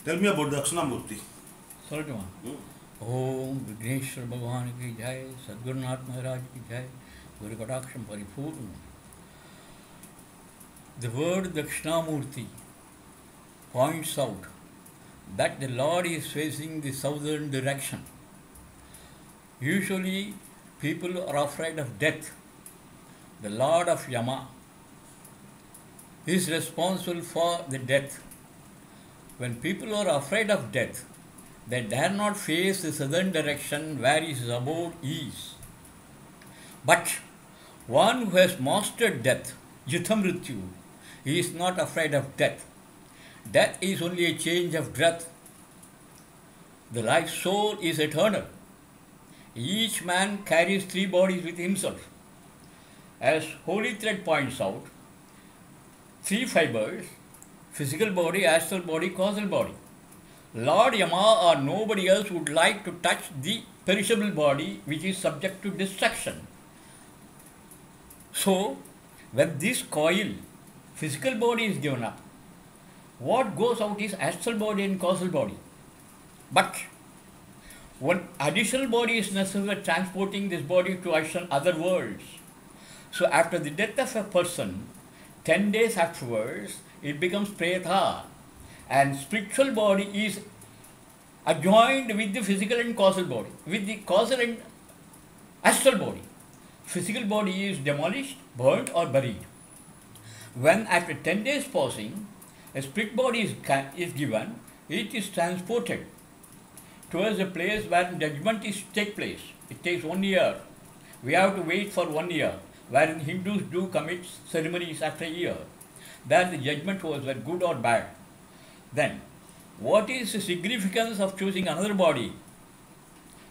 Tell me about Dakshinamoorthy. Sarjama. Om Vigneshwar Bhagwan ki jai, Sadgurunath Maharaj ki jai, Guru Kataksham Paripurna. The word Dakshinamurthy points out that the Lord is facing the southern direction. Usually people are afraid of death. The Lord of Yama is responsible for the death. When people are afraid of death, they dare not face the southern direction where his abode is. But one who has mastered death, Jithamrityu, he is not afraid of death. Death is only a change of breath. The life soul is eternal. Each man carries three bodies with himself. As Holy Thread points out, three fibers: physical body, astral body, causal body. Lord Yama or nobody else would like to touch the perishable body which is subject to destruction. So, when this coil, physical body is given up, what goes out is astral body and causal body. But one additional body is necessary for transporting this body to other worlds. So after the death of a person, 10 days afterwards, it becomes Preta, and spiritual body is adjoined with the physical and causal body, with the causal and astral body. Physical body is demolished, burnt or buried. When after 10 days passing, a spirit body is given, it is transported towards a place where judgment is take place. It takes 1 year. We have to wait for 1 year, wherein Hindus do commit ceremonies after a year. That the judgment was whether good or bad. Then, what is the significance of choosing another body?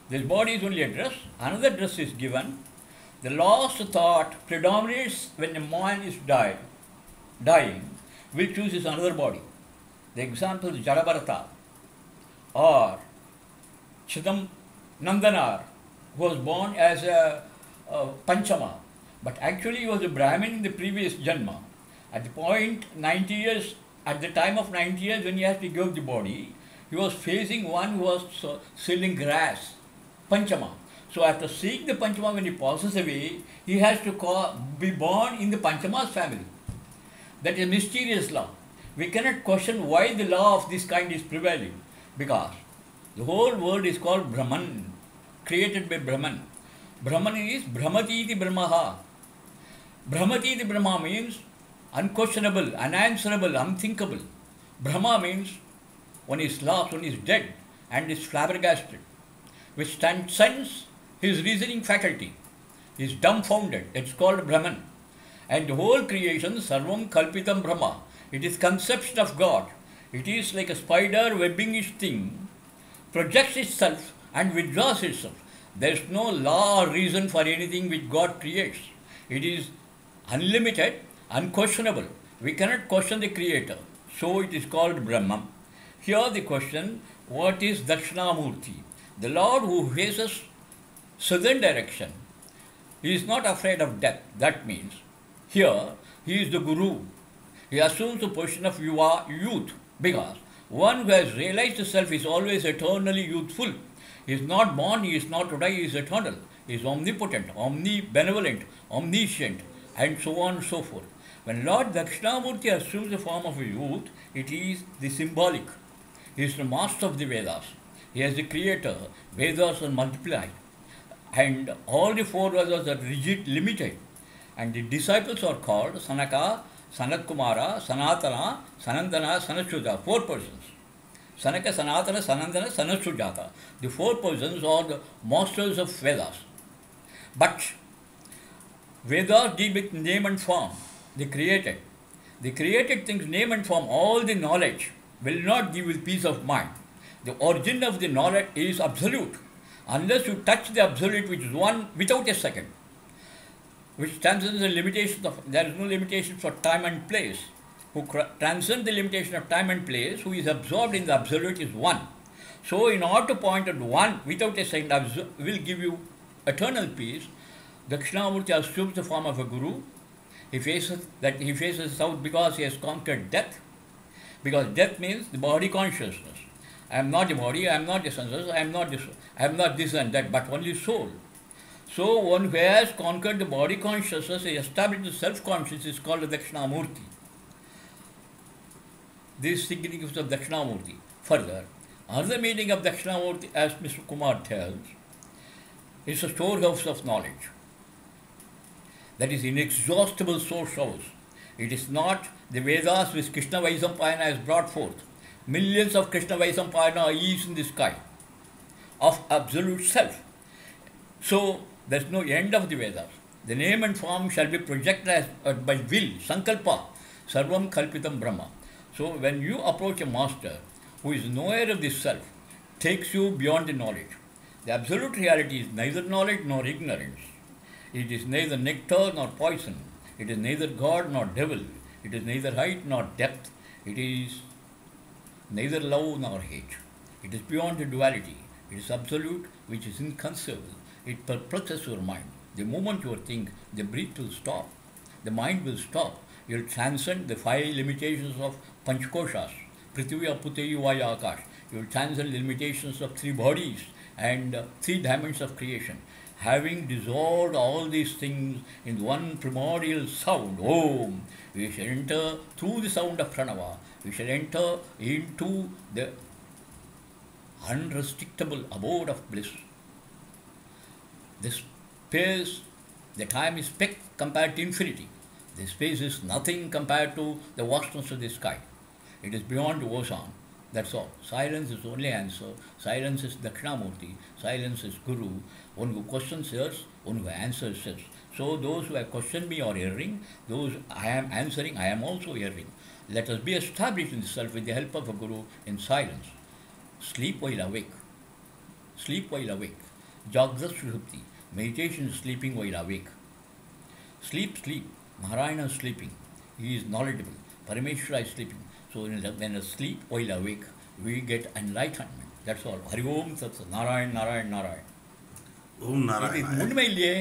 This body is only a dress, another dress is given. The last thought predominates when a man is dying, will choose his another body. The example is Jadabharata or Chidam Nandanar, who was born as a Panchama, but actually he was a Brahmin in the previous Janma. At the point 90 years, at the time of 90 years when he has to give the body, he was facing one who was selling grass, Panchama. So after seeing the Panchama, when he passes away, he has to be born in the Panchama's family. That is a mysterious law. We cannot question why the law of this kind is prevailing, because the whole world is called Brahman, created by Brahman. Brahman is Brahmatiti Brahmaha. Brahmatiti Brahma means unquestionable, unanswerable, unthinkable. Brahma means one is lost, one is dead, and is flabbergasted, which transcends his reasoning faculty. He is dumbfounded. It's called Brahman. And the whole creation, Sarvam Kalpitam Brahma. It is conception of God. It is like a spider webbingish thing, projects itself and withdraws itself. There is no law or reason for anything which God creates. It is unlimited, unquestionable. We cannot question the Creator. So it is called Brahman. Here the question, what is Dakshinamurthy? The Lord who faces southern direction, he is not afraid of death. That means, here he is the Guru. He assumes the position of youth, because one who has realized the self is always eternally youthful. He is not born, he is not to die, he is eternal. He is omnipotent, omnibenevolent, omniscient, and so on and so forth. When Lord Dakshinamurthy assumes the form of a youth, it is the symbolic. He is the master of the Vedas. He is the creator. Vedas are multiplied. And all the four Vedas are rigid, limited. And the disciples are called Sanaka, Sanat Kumara, Sanatana, Sanandana, Sanachudha, 4 persons. Sanaka, Sanatana, Sanandana, Sanachujata. The 4 persons are the masters of Vedas. But Vedas deal with name and form. They created. The created things, name and form, all the knowledge will not give you peace of mind. The origin of the knowledge is absolute. Unless you touch the absolute, which is one without a second, which transcends the limitations of, there is no limitation for time and place. Who transcends the limitation of time and place, who is absorbed in the absolute, is one. So in order to point at one without a second will give you eternal peace, Dakshinamurthy assumes the form of a guru. He faces south because he has conquered death. Because death means the body consciousness. I am not the body, I am not the senses, I am not this and that, but only soul. So one who has conquered the body consciousness, established the self-conscious, is called the Dakshinamoorthy. This is significance of Dakshinamoorthy. Further, another meaning of Dakshinamoorthy, as Mr. Kumar tells, is a storehouse of knowledge. That is inexhaustible source house. It is not the Vedas which Krishna Vaisampayana has brought forth. Millions of Krishna Vaisampayana is in the sky of absolute self. So there is no end of the Vedas. The name and form shall be projected as, by will, sankalpa, sarvam kalpitam brahma. So when you approach a master who is knower of this self, takes you beyond the knowledge. The absolute reality is neither knowledge nor ignorance. It is neither nectar nor poison. It is neither God nor devil. It is neither height nor depth. It is neither love nor hate. It is beyond the duality. It is absolute, which is inconceivable. It perplexes your mind. The moment you think, the breath will stop. The mind will stop. You will transcend the 5 limitations of Panchkoshas, Prithvi, Aputeyu, Vaya, Akash. You will transcend the limitations of 3 bodies and 3 dimensions of creation. Having dissolved all these things in one primordial sound, Om, we shall enter through the sound of Pranava. We shall enter into the unrestrictable abode of bliss. This space, the time is speck compared to infinity. The space is nothing compared to the vastness of the sky. It is beyond ocean. That's all. Silence is only answer. Silence is Dakshinamoorthy. Silence is Guru. One who questions hears, one who answers says. So those who have questioned me are erring. Those I am answering, I am also erring. Let us be established in the self with the help of a Guru in silence. Sleep while awake. Sleep while awake. Jagrat Sushupti. Meditation is sleeping while awake. Sleep, sleep. Narayana is sleeping. He is knowledgeable. Parameshwara is sleeping. So when we sleep while awake, we get enlightenment. That's all. Hari Om Tat Sat. Narayan, Narayan, Narayan. Om Narayan. இது உண்மை இல்லையே